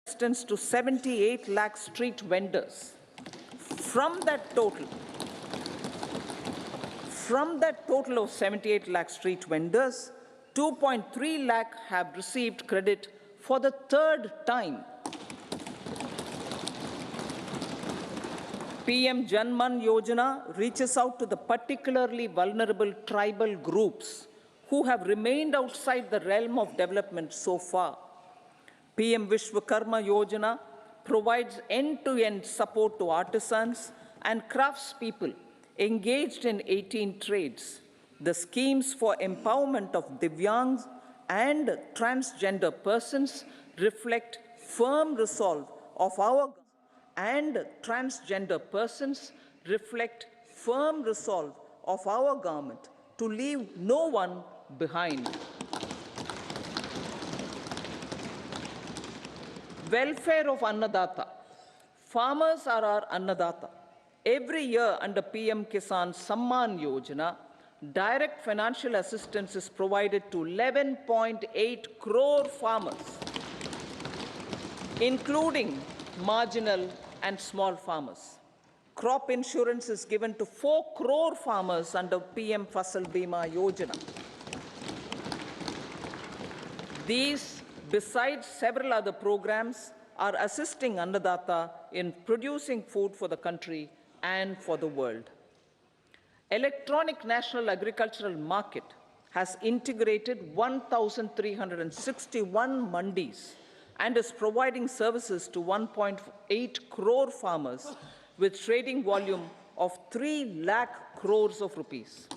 assistance to 78 lakh street vendors. From that total of 78 lakh street vendors, 2.3 lakh have received credit for the third time. PM Jan-Man Yojana reaches out to the particularly vulnerable tribal groups who have remained outside the realm of development so far. PM Vishwakarma Yojana provides end-to-end support to artisans and craftspeople engaged in 18 trades. The schemes for empowerment of Divyangs and transgender persons reflect firm resolve of our government to leave no one behind. Welfare of Annadata. Farmers are our Annadata. Every year under PM Kisan Samman Yojana, direct financial assistance is provided to 11.8 crore farmers, including marginal and small farmers. Crop insurance is given to 4 crore farmers under PM Fasal Bima Yojana. These, besides several other programs, are assisting Annadata in producing food for the country and for the world. Electronic National Agricultural Market has integrated 1,361 mandis and is providing services to 1.8 crore farmers with trading volume of 3 lakh crores of rupees.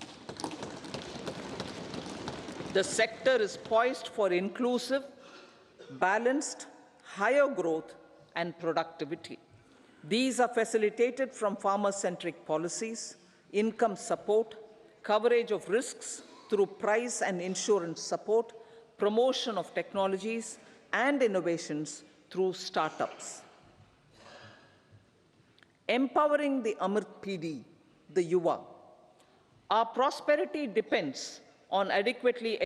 The sector is poised for inclusive, balanced, higher growth and productivity. These are facilitated from farmer-centric policies, income support, coverage of risks through price and insurance support, promotion of technologies and innovations through startups. Empowering the Amrit PD, the Yuva. Our prosperity depends on adequately